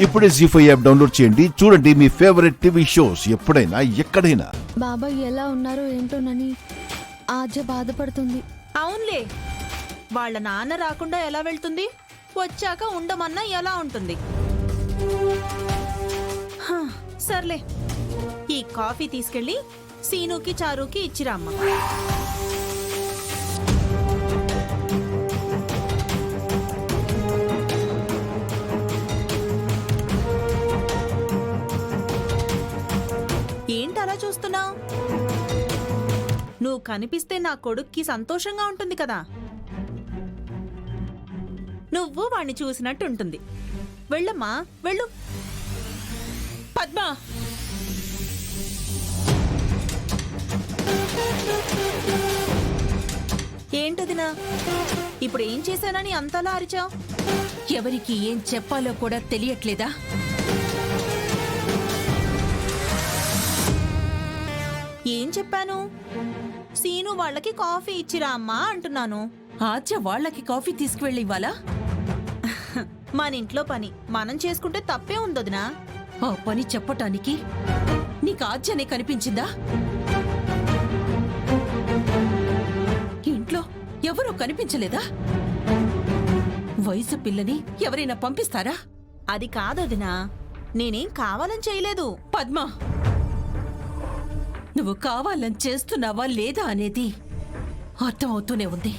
ఇప్పుడే జీ5 app download చేయండి. చూడండి మీ ఫేవరెట్ టీవీ షోస్ ఎప్పుడైనా ఎక్కడైనా. బాబాయ్ ఎలా ఉన్నారో ఏంటోనని ఆద్య బాధపడుతుంది. అవునులే, వాళ్ళ నాన్న రాకుండా ఎలా వెళ్తుంది? వచ్చాక ఉండమన్నా ఎలా ఉంటుంది? హా, సర్లే, ఈ కాఫీ తీసుకెళ్ళి సీనుకి చారుకి ఇచ్చిరామ్మ. ఏంటలా చూస్తున్నావు? నువ్వు కనిపిస్తే నా కొడుక్కి సంతోషంగా ఉంటుంది కదా. నువ్వు వాణ్ణి చూసినట్టు ఉంటుంది. వెళ్ళమ్మా, వెళ్ళు. పద్మా, ఏంటదినా? ఇప్పుడు ఏం చేశానని అంతలా అరిచావు? ఎవరికి ఏం చెప్పాలో కూడా తెలియట్లేదా? ఏం చెప్పాను? సీను వాళ్ళకి కాఫీ ఇచ్చిరా అమ్మా అంటున్నాను. ఆద్య వాళ్ళకి కాఫీ తీసుకువెళ్ళి ఇవ్వాలా? మన ఇంట్లో పని మనం చేసుకుంటే తప్పే ఉందొదినా. ఆ పని చెప్పటానికి నీకు ఆద్యనే కనిపించిందా? ఇంట్లో ఎవరూ కనిపించలేదా? వయసు పిల్లని ఎవరైనా పంపిస్తారా? అది కాదొదినా, నేనేం కావాలని చేయలేదు. పద్మా, నువ్వు కావాలని చేస్తున్నావా లేదా అనేది అర్థమవుతూనే ఉంది.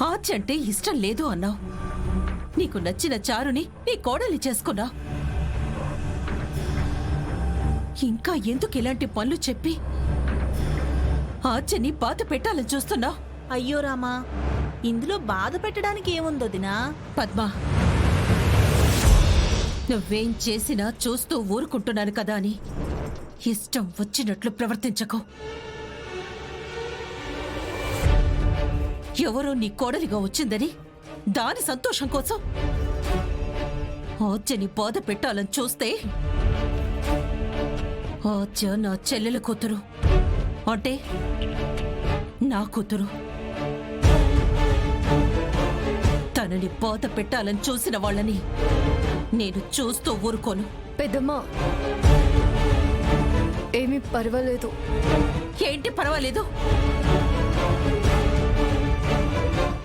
ఆద్య అంటే ఇష్టం లేదు అన్నావు. నీకు నచ్చిన చారుని నీ కోడలి చేసుకున్నావు. ఇంకా ఎందుకు ఇలాంటి పనులు చెప్పి ఆద్యని బాధ పెట్టాలని చూస్తున్నావు? అయ్యో రామా, ఇందులో బాధ పెట్టడానికి ఏముందొదినా? పద్మా, నువ్వేం చేసినా చూస్తూ ఊరుకుంటున్నాను కదా అని ఇష్టం వచ్చినట్లు ప్రవర్తించకు. ఎవరో నీ కోడలిగా వచ్చిందని దాని సంతోషం కోసం ఆద్యని బాధ పెట్టాలని చూస్తే, ఆద్య నా చెల్లెల కూతురు, అంటే నా కూతురు. తనని బాధ పెట్టాలని చూసిన వాళ్ళని నేను చూస్తూ ఊరుకోను. పెద్దమ్మా, ఏమీ పర్వాలేదు. ఏంటి పర్వాలేదు?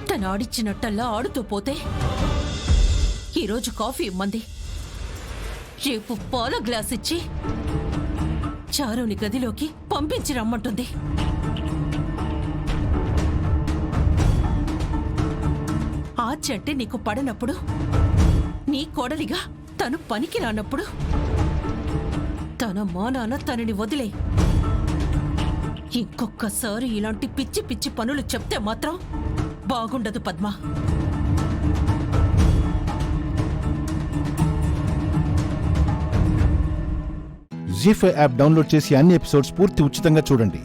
తను ఆడిచ్చినట్టల్లా ఆడుతూ పోతే ఈరోజు కాఫీ ఇమ్మంది, రేపు పాల గ్లాస్ ఇచ్చి చారుని గదిలోకి పంపించి రమ్మంటుంది. ఆద్య అంటే నీకు పడనప్పుడు, నీ కోడలిగా తను పనికి రానప్పుడు తన మానాన తనని వదిలే. ఇంకొక్కసారి ఇలాంటి పిచ్చి పిచ్చి పనులు చెప్తే మాత్రం బాగుండదు పద్మా. జీ5 యాప్ డౌన్లోడ్ చేసి అన్ని ఎపిసోడ్స్ పూర్తి ఉచితంగా చూడండి.